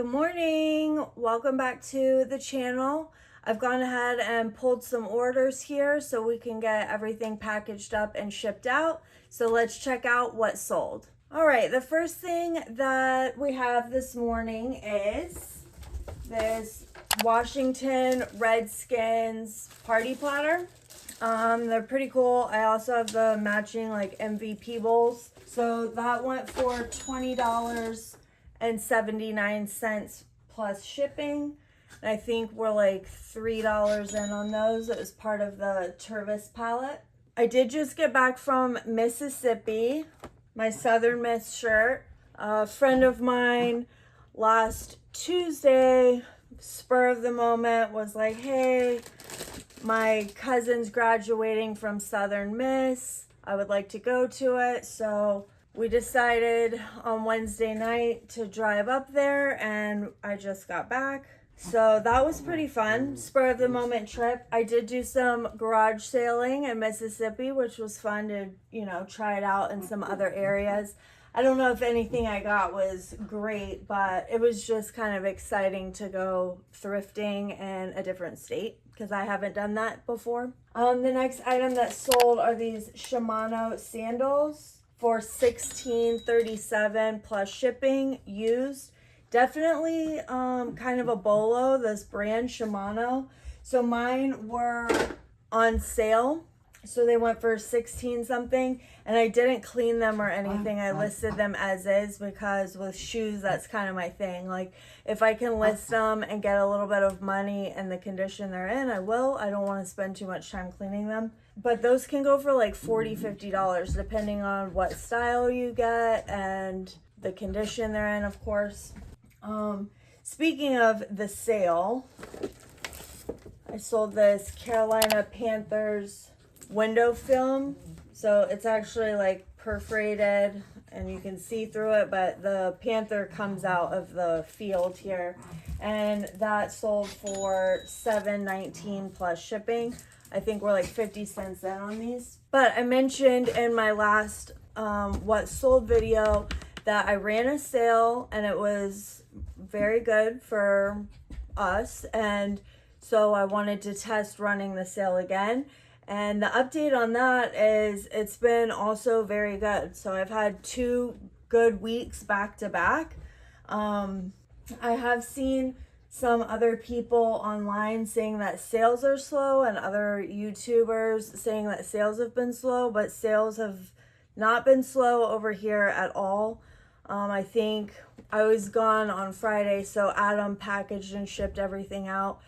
Good morning. Welcome back to the channel. I've gone ahead and pulled some orders here so we can get everything packaged up and shipped out. So let's check out what sold. All right, the first thing that we have this morning is this Washington Redskins party platter. They're pretty cool. I also have the matching like MVP bowls. So that went for $20.79 plus shipping. And I think we're like $3 in on those. It was part of the Tervis palette. I did just get back from Mississippi, my Southern Miss shirt. A friend of mine last Tuesday, spur of the moment, was like, hey, my cousin's graduating from Southern Miss. I would like to go to it. So we decided on Wednesday night to drive up there, and I just got back. So that was pretty fun. Spur of the moment trip. I did do some garage sailing in Mississippi, which was fun to, try it out in some other areas. I don't know if anything I got was great, but it was just kind of exciting to go thrifting in a different state because I haven't done that before. The next item that sold are these Shimano sandals for $16.37 plus shipping, used. Definitely kind of a bolo, this brand Shimano. So mine were on sale. So they went for 16 something, and I didn't clean them or anything. I listed them as is because with shoes, that's kind of my thing. Like if I can list them and get a little bit of money in the condition they're in, I will. I don't want to spend too much time cleaning them. But those can go for like $40, $50 depending on what style you get and the condition they're in, of course. Speaking of the sale, I sold this Carolina Panthers window film. So it's actually like perforated and you can see through it, but the panther comes out of the field here, and that sold for $7.19 plus shipping. I think we're like 50 cents in on these. But I mentioned in my last what sold video that I ran a sale and it was very good for us, and so I wanted to test running the sale again. And the update on that is it's been also very good. So I've had 2 good weeks back to back. I have seen some other people online saying that sales are slow and other YouTubers saying that sales have been slow, but sales have not been slow over here at all. I think I was gone on Friday, so Adam packaged and shipped everything out.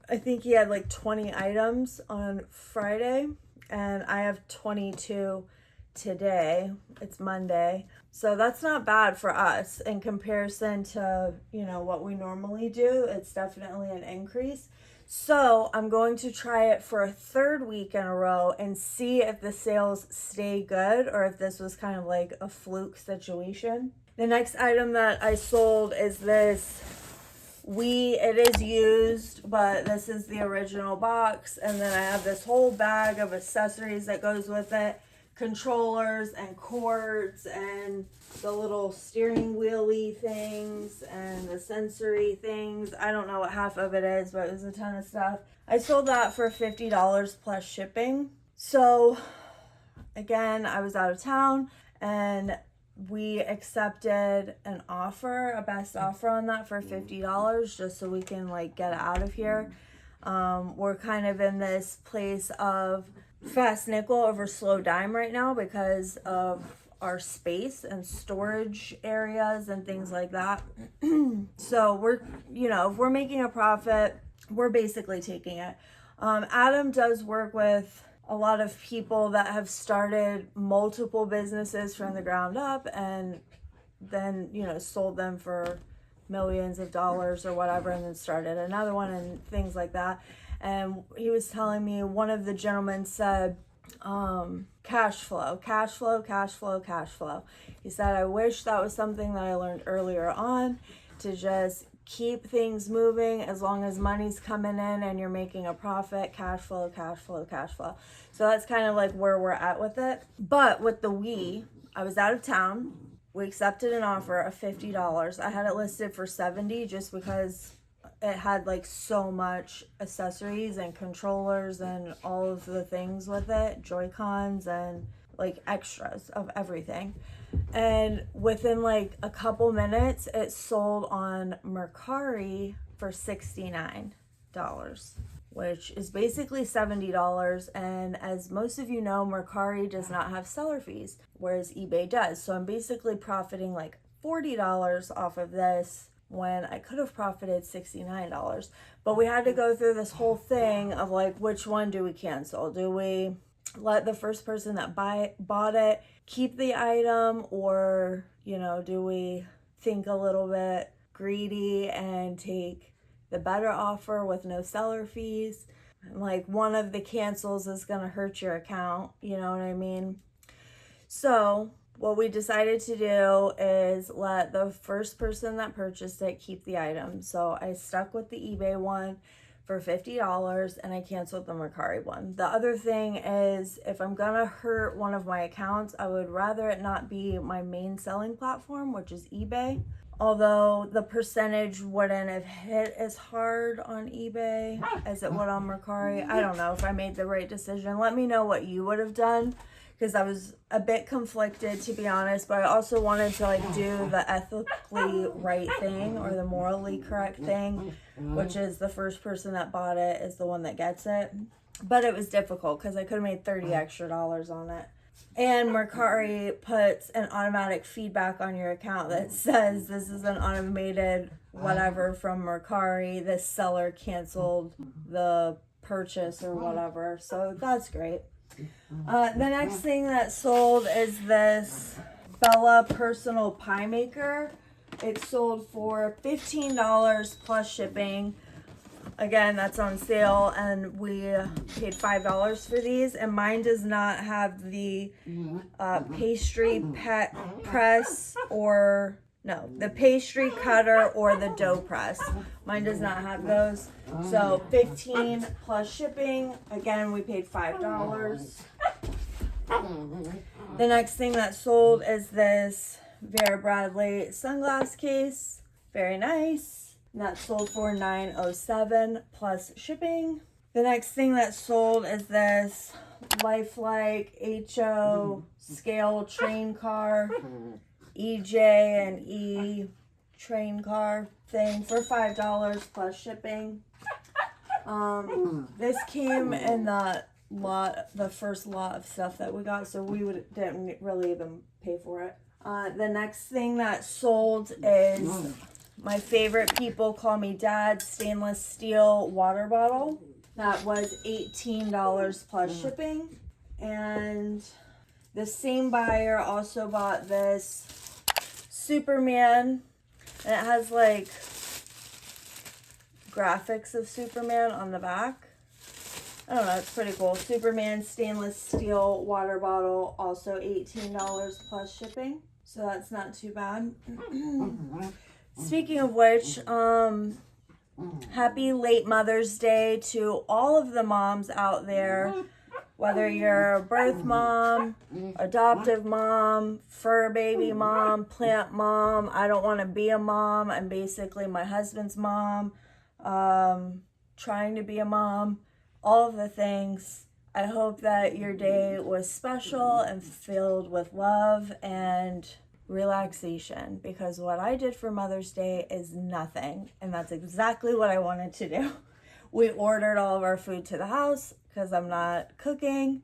I think he had like 20 items on Friday, and I have 22 today. It's Monday. So that's not bad for us in comparison to, what we normally do. It's definitely an increase. So I'm going to try it for a 3rd week in a row and see if the sales stay good or if this was kind of like a fluke situation. The next item that I sold is this. It is used, but this is the original box, and then I have this whole bag of accessories that goes with it, controllers and cords and the little steering wheelie things and the sensory things. I don't know what half of it is, but it was a ton of stuff. I sold that for $50 plus shipping. So again, I was out of town and we accepted an offer, a best offer on that for $50 just so we can like get out of here. We're kind of in this place of fast nickel over slow dime right now because of our space and storage areas and things like that. So we're, if we're making a profit, we're basically taking it. Adam does work with a lot of people that have started multiple businesses from the ground up and then, sold them for millions of dollars or whatever, and then started another one and things like that. And he was telling me, one of the gentlemen said, cash flow. He said, I wish that was something that I learned earlier on, to just keep things moving as long as money's coming in and you're making a profit. Cash flow. So that's kind of like where we're at with it. But with the I was out of town. we accepted an offer of $50. I had it listed for $70 just because it had like so much accessories and controllers and all of the things with it, Joy-Cons and like extras of everything. And within like a couple minutes, it sold on Mercari for $69, which is basically $70. And as most of you know, Mercari does not have seller fees, whereas eBay does. So I'm basically profiting like $40 off of this when I could have profited $69. But we had to go through this whole thing of like, which one do we cancel? Do we let the first person that bought it keep the item, or, you know, do we think a little bit greedy and take the better offer with no seller fees? Like, one of the cancels is gonna hurt your account, you know what I mean? So what we decided to do is let the first person that purchased it keep the item. So I stuck with the eBay one for $50 and I canceled the Mercari one. The other thing is, if I'm gonna hurt one of my accounts, I would rather it not be my main selling platform, which is eBay. Although the percentage wouldn't have hit as hard on eBay as it would on Mercari. I don't know if I made the right decision. Let me know what you would have done, because I was a bit conflicted, to be honest, but I also wanted to like do the ethically right thing, or the morally correct thing, which is the first person that bought it is the one that gets it. But it was difficult because I could have made $30 extra on it. And Mercari puts an automatic feedback on your account that says this is an automated whatever from Mercari. This seller canceled the purchase or whatever. So that's great. The next thing that sold is this Bella Personal Pie Maker. It sold for $15 plus shipping. Again, that's on sale, and we paid $5 for these. And mine does not have the pastry press, or no, the pastry cutter or the dough press. Mine does not have those. So $15 plus shipping. Again, we paid $5. The next thing that sold is this Vera Bradley sunglass case. Very nice. And that sold for $9.07 plus shipping. The next thing that sold is this lifelike HO scale train car, EJ and E train car thing for $5 plus shipping. This came in the first lot of stuff that we got, so we didn't really even pay for it. The next thing that sold is my favorite people call me dad stainless steel water bottle. That was $18 plus shipping. And the same buyer also bought this Superman, and it has like graphics of Superman on the back. I don't know, it's pretty cool. Superman stainless steel water bottle, also $18 plus shipping. So that's not too bad. Speaking of which, happy late Mother's Day to all of the moms out there, whether you're a birth mom, adoptive mom, fur baby mom, plant mom. I don't want to be a mom. I'm basically my husband's mom, trying to be a mom, all of the things. I hope that your day was special and filled with love and relaxation, because what I did for Mother's Day is nothing, and that's exactly what I wanted to do. We ordered all of our food to the house because I'm not cooking,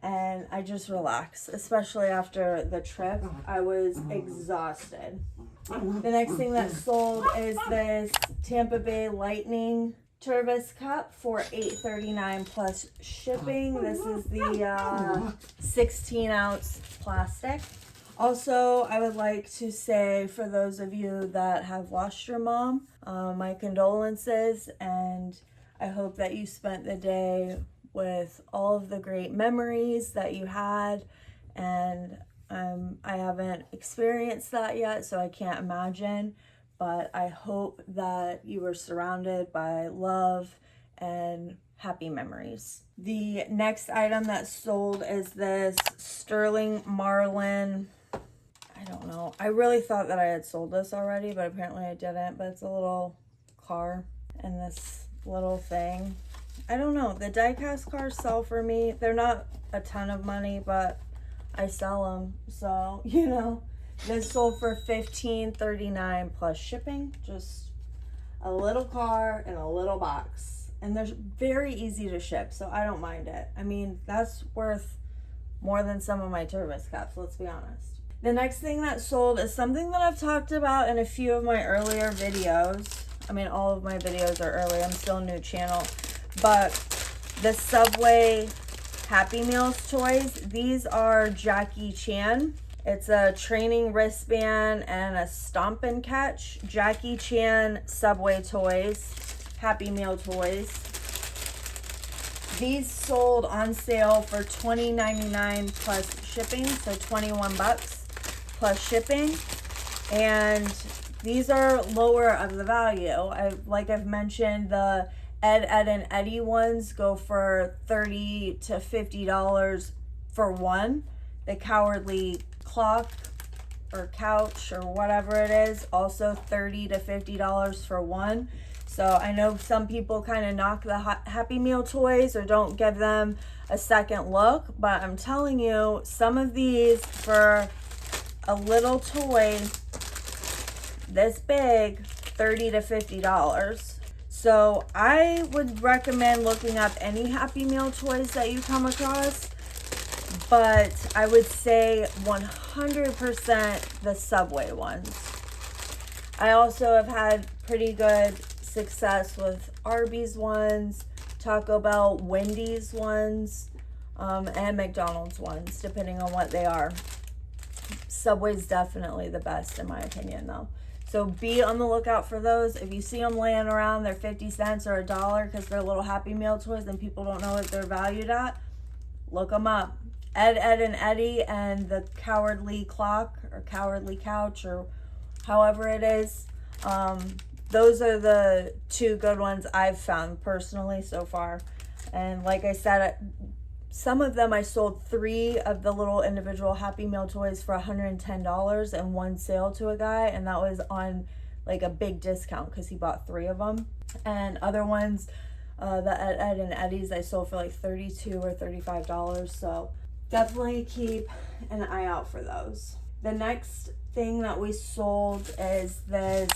and I just relaxed, especially after the trip. I was exhausted. The next thing that sold is this Tampa Bay Lightning Turvis cup for $8.39 plus shipping. This is the 16-ounce plastic. Also, I would like to say, for those of you that have lost your mom, my condolences, and I hope that you spent the day with all of the great memories that you had. And I haven't experienced that yet, so I can't imagine, but I hope that you were surrounded by love and happy memories. The next item that sold is this Sterling Marlin, I don't know, I really thought that I had sold this already, but apparently I didn't. But it's a little car and this little thing. I don't know. The die-cast cars sell for me. They're not a ton of money, but I sell them. So, you know, this sold for $15.39 plus shipping. Just a little car in a little box. And they're very easy to ship, so I don't mind it. I mean, that's worth more than some of my Turvis cups, let's be honest. The next thing that sold is something that I've talked about in a few of my earlier videos. I mean, all of my videos are early. I'm still a new channel. But the Subway Happy Meals toys. These are Jackie Chan. It's a training wristband and a stomp and catch. Jackie Chan Subway toys. Happy Meal toys. These sold on sale for $20.99 plus shipping. So 21 bucks. Plus shipping, and these are lower of the value. Like I've mentioned, the Ed, and Eddie ones go for $30 to $50 for one. The Cowardly Clock or Couch or whatever it is, also $30 to $50 for one. So I know some people kind of knock the Happy Meal toys or don't give them a second look, but I'm telling you, some of these for a little toy this big, $30 to $50. So I would recommend looking up any Happy Meal toys that you come across, but I would say 100% the Subway ones. I also have had pretty good success with Arby's ones, Taco Bell, Wendy's ones, and McDonald's ones, depending on what they are. Subway's definitely the best in my opinion though. So be on the lookout for those. If you see them laying around, they're 50 cents or $1 because they're little Happy Meal toys and people don't know what they're valued at. Look them up. Ed, and Eddie and the Cowardly Clock or Cowardly Couch or however it is. Those are the two good ones I've found personally so far. And like I said, some of them I sold 3 of the little individual Happy Meal toys for $110 in one sale to a guy, and that was on like a big discount because he bought 3 of them. And other ones, the Ed and Eddie's, I sold for like $32 or $35. So definitely keep an eye out for those. The next thing that we sold is this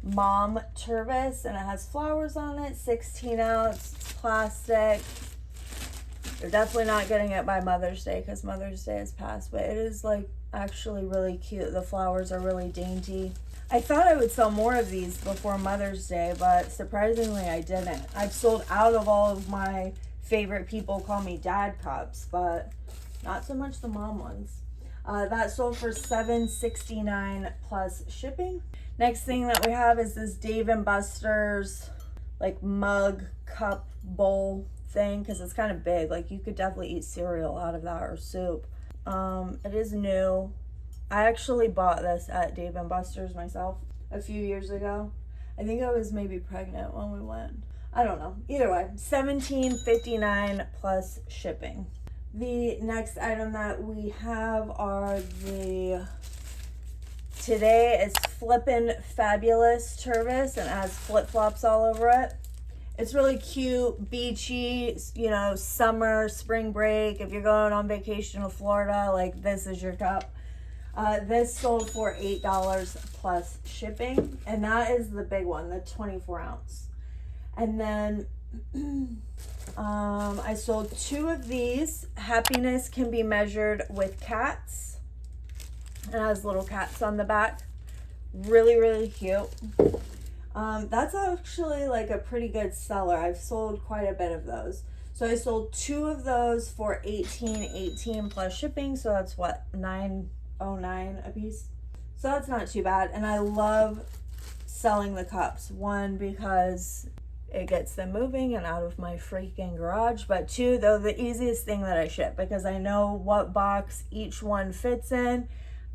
Mom Turvis, and it has flowers on it, 16 ounce, it's plastic. You're definitely not getting it by Mother's Day because Mother's Day has passed, but it is like actually really cute. The flowers are really dainty. I thought I would sell more of these before Mother's Day, but surprisingly I didn't. I've sold out of all of my favorite people call me dad cups, but not so much the mom ones. That sold for $7.69 plus shipping. Next thing that we have is this Dave & Buster's like mug cup bowl thing because it's kind of big. Like you could definitely eat cereal out of that or soup. It is new. I actually bought this at Dave & Buster's myself a few years ago. I think I was maybe pregnant when we went. I don't know. Either way, $17.59 plus shipping. The next item that we have are today is Flippin' Fabulous Turvis, and it has flip-flops all over it. It's really cute, beachy, you know, summer, spring break. If you're going on vacation to Florida, like this is your cup. This sold for $8 plus shipping, and that is the big one, the 24 ounce. And then I sold 2 of these. Happiness Can Be Measured with Cats. It has little cats on the back. Really, really cute. That's actually like a pretty good seller. I've sold quite a bit of those. So I sold 2 of those for $18.18 plus shipping. So that's what, $9.09 a piece. So that's not too bad. And I love selling the cups. 1, because it gets them moving and out of my freaking garage. But 2, though, the easiest thing that I ship because I know what box each one fits in.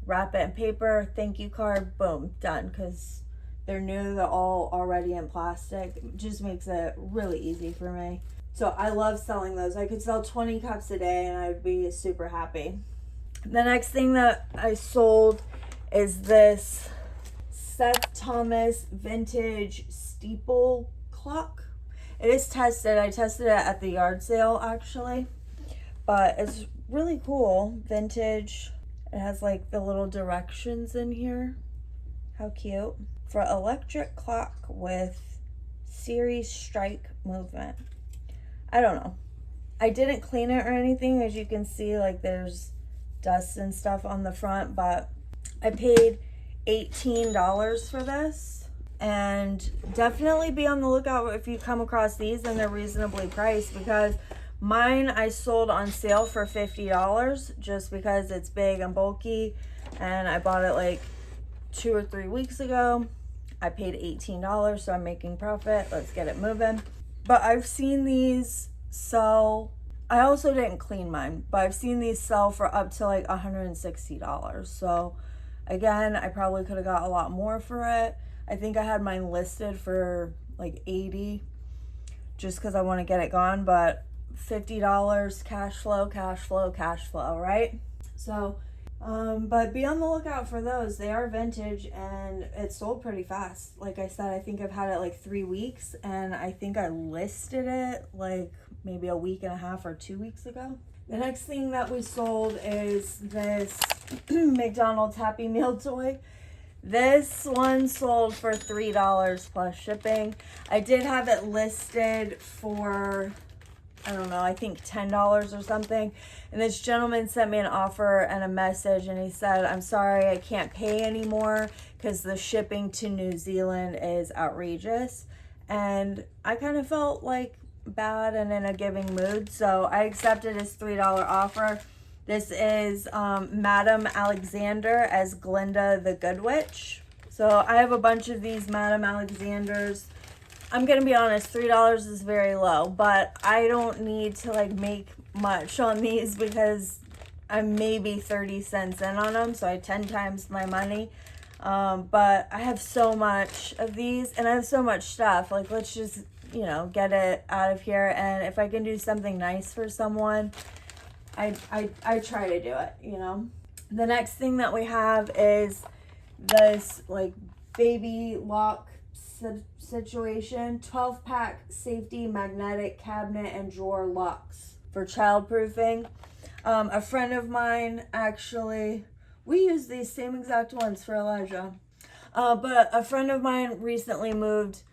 Wrap it in paper, thank you card, boom, done. Because they're new, they're all already in plastic. It just makes it really easy for me. So I love selling those. I could sell 20 cups a day and I'd be super happy. The next thing that I sold is this Seth Thomas vintage steeple clock. It is tested. I tested it at the yard sale actually, but it's really cool. Vintage. It has like the little directions in here. How cute. For electric clock with series strike movement. I don't know. I didn't clean it or anything. As you can see, like there's dust and stuff on the front, but I paid $18 for this. And definitely be on the lookout if you come across these and they're reasonably priced, because mine I sold on sale for $50 just because it's big and bulky, and I bought it like 2 or 3 weeks ago. I paid $18, so I'm making profit. Let's get it moving. But I've seen these sell. I also didn't clean mine, but I've seen these sell for up to like $160. So again, I probably could have got a lot more for it. I think I had mine listed for like $80 just because I want to get it gone, but $50, cash flow, cash flow, cash flow, right? So, but be on the lookout for those. They are vintage and it sold pretty fast. Like I said, I think I've had it like 3 weeks, and I think I listed it like maybe a week and a half or 2 weeks ago. The next thing that we sold is this McDonald's Happy Meal toy. This one sold for $3 plus shipping. I did have it listed for, I don't know, I think $10 or something. And this gentleman sent me an offer and a message, and he said, I'm sorry, I can't pay anymore because the shipping to New Zealand is outrageous. And I kind of felt like bad and in a giving mood, so I accepted his $3 offer. This is Madame Alexander as Glinda the Good Witch. So I have a bunch of these Madame Alexanders. I'm going to be honest, $3 is very low, but I don't need to like make much on these because I'm maybe 30 cents in on them, so I 10 times my money. But I have so much of these and I have so much stuff. Like, let's just, you know, get it out of here. And if I can do something nice for someone, I try to do it, you know. The next thing that we have is this like baby lock situation, 12-pack safety magnetic cabinet and drawer locks for childproofing. A friend of mine, actually, we use these same exact ones for Elijah, but a friend of mine recently moved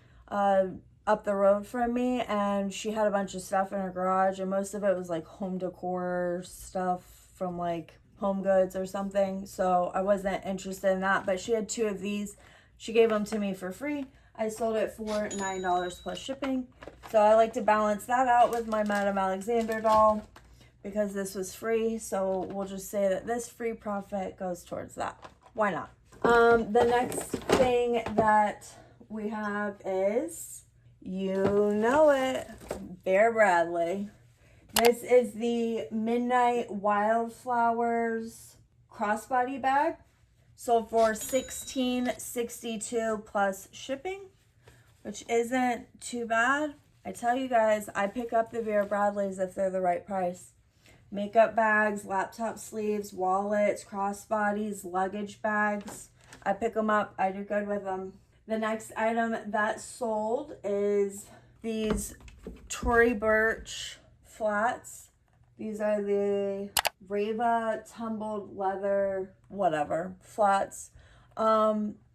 up the road from me, and she had a bunch of stuff in her garage, and most of it was like home decor stuff from like Home Goods or something, so I wasn't interested in that. But she had 2 of these. She gave them to me for free. I sold it for $9 plus shipping, so I like to balance that out with my Madame Alexander doll because this was free, so we'll just say that this free profit goes towards that. Why not? The next thing that we have is, you know it, Bear Bradley. This is the Midnight Wildflowers crossbody bag. Sold for $16.62 plus shipping, which isn't too bad. I tell you guys, I pick up the Vera Bradleys if they're the right price. Makeup bags, laptop sleeves, wallets, crossbodies, luggage bags. I pick them up. I do good with them. The next item that sold is these Tory Burch flats. These are the Reva tumbled leather, whatever, flats.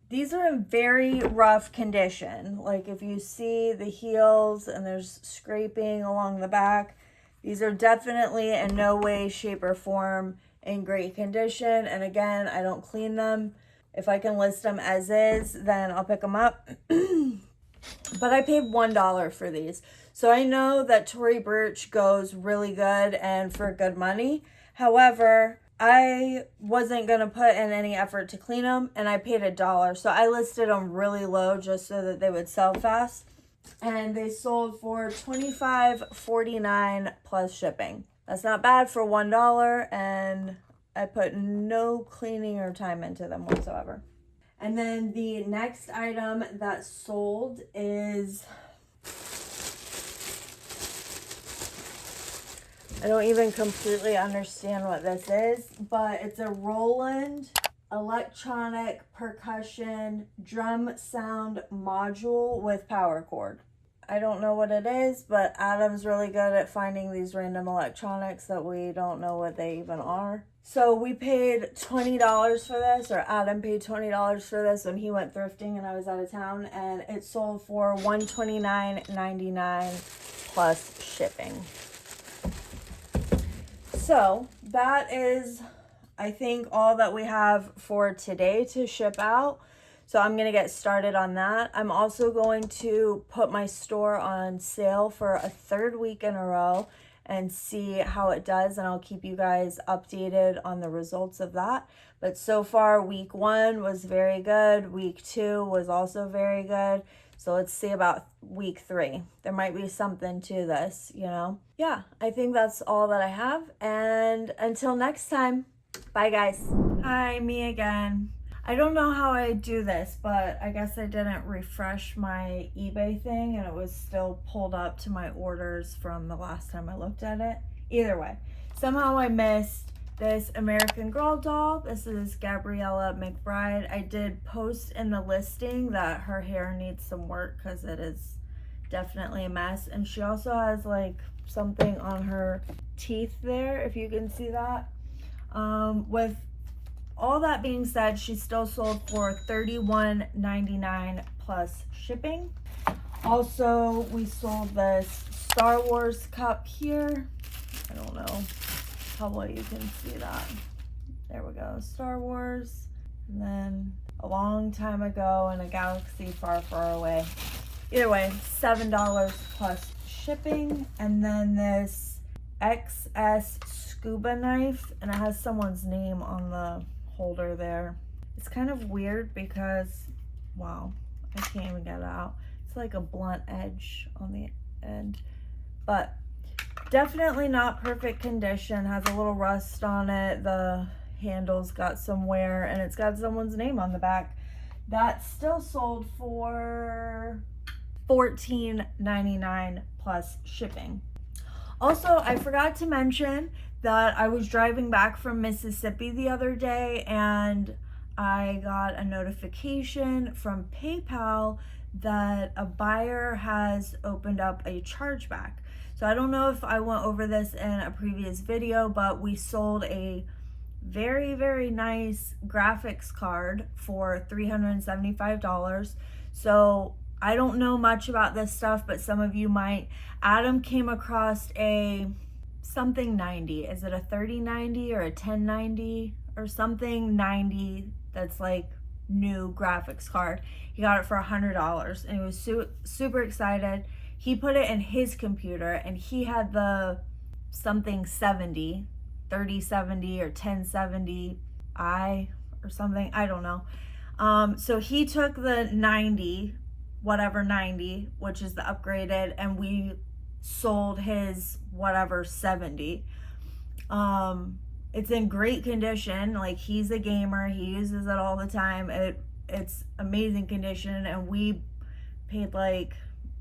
These are in very rough condition. Like if you see the heels and there's scraping along the back, these are definitely in no way, shape, or form in great condition. And again, I don't clean them. If I can list them as is, then I'll pick them up. But I paid $1 for these. So I know that Tory Burch goes really good and for good money. However, I wasn't going to put in any effort to clean them, and I paid $1. So I listed them really low just so that they would sell fast. And they sold for $25.49 plus shipping. That's not bad for $1, and I put no cleaning or time into them whatsoever. And then the next item that sold is, I don't even completely understand what this is, but it's a Roland electronic percussion drum sound module with power cord. I don't know what it is, but Adam's really good at finding these random electronics that we don't know what they even are. So we paid $20 for this, or Adam paid $20 for this when he went thrifting and I was out of town, and it sold for $129.99 plus shipping. So that is, I think, all that we have for today to ship out. So I'm going to get started on that. I'm also going to put my store on sale for a third week in a row and see how it does. And I'll keep you guys updated on the results of that. But so far, week 1 was very good. Week 2 was also very good. So let's see about week 3. There might be something to this, you know? Yeah, I think that's all that I have. And until next time, bye guys. Hi, me again. I don't know how I do this, but I guess I didn't refresh my eBay thing and it was still pulled up to my orders from the last time I looked at it. Either way, somehow I missed this American Girl doll. This is Gabriella McBride. I did post in the listing that her hair needs some work because it is definitely a mess. And she also has like something on her teeth there, if you can see that. With all that being said, she still sold for $31.99 plus shipping. Also, we sold this Star Wars cup here. I don't know how well you can see that. There we go, Star Wars. And then a long time ago in a galaxy far, far away. Either way, $7 plus shipping. And then this XS scuba knife, and it has someone's name on the holder there. It's kind of weird because, wow, I can't even get it out. It's like a blunt edge on the end, but definitely not perfect condition. Has a little rust on it. The handle's got some wear and it's got someone's name on the back. That still sold for $14.99 plus shipping. Also, I forgot to mention that I was driving back from Mississippi the other day and I got a notification from PayPal that a buyer has opened up a chargeback. So I don't know if I went over this in a previous video, but we sold a very, very nice graphics card for $375. So I don't know much about this stuff, but some of you might. Adam came across a something 90. Is it a 3090 or a 1090 or something 90 that's like new graphics card? He got it for $100 and he was super excited. He put it in his computer and he had the something 70, 3070 or 1070i or something, I don't know. So he took the 90, whatever 90, which is the upgraded, and we sold his whatever 70. It's in great condition. Like, he's a gamer, he uses it all the time. It's amazing condition, and we paid like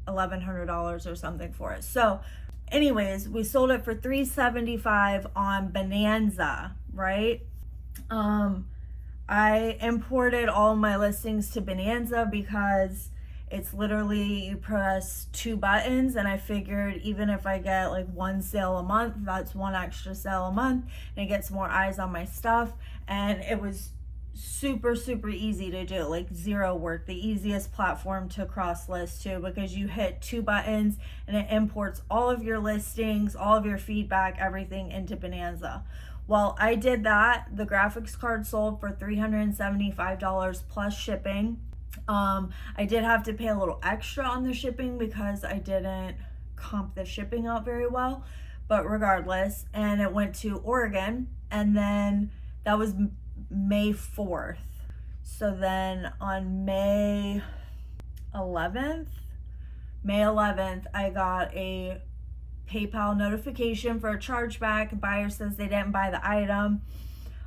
$1,100 or something for it. So anyways, we sold it for $375 on Bonanza, right? I imported all my listings to Bonanza because it's literally, you press 2 buttons, and I figured even if I get like 1 sale a month, that's 1 extra sale a month, and it gets more eyes on my stuff. And it was super easy to do, like zero work, the easiest platform to cross list to, because you hit 2 buttons and it imports all of your listings, all of your feedback, everything into Bonanza. Well, I did that. The graphics card sold for $375 plus shipping. I did have to pay a little extra on the shipping because I didn't comp the shipping out very well, but regardless, and it went to Oregon, and then that was May 4th. So then on May 11th, I got a PayPal notification for a chargeback. Buyer says they didn't buy the item.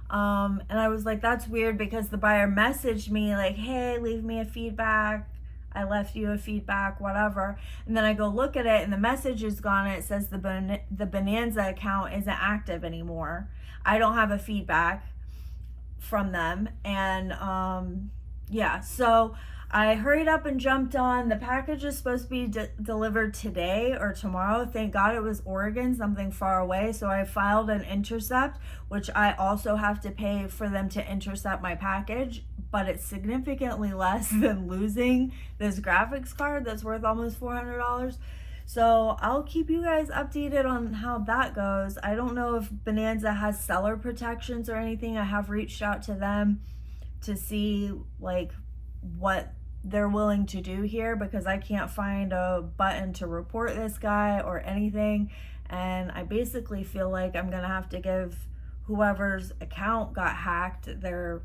And I was like, that's weird, because the buyer messaged me like, hey, leave me a feedback. I left you a feedback, whatever. And then I go look at it and the message is gone. And it says the Bonanza account isn't active anymore. I don't have a feedback. from them. And yeah, so I hurried up and jumped on. The package is supposed to be delivered today or tomorrow. Thank God it was Oregon, something far away. So I filed an intercept, which I also have to pay for them to intercept my package, but it's significantly less than losing this graphics card that's worth almost $400. So I'll keep you guys updated on how that goes. I don't know if Bonanza has seller protections or anything. I have reached out to them to see like what they're willing to do here, because I can't find a button to report this guy or anything. And I basically feel like I'm gonna have to give whoever's account got hacked their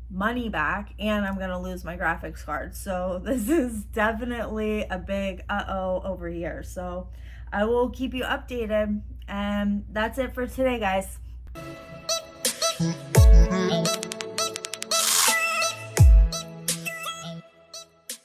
money back, and I'm gonna lose my graphics card. So this is definitely a big uh-oh over here. So I will keep you updated, and that's it for today, guys.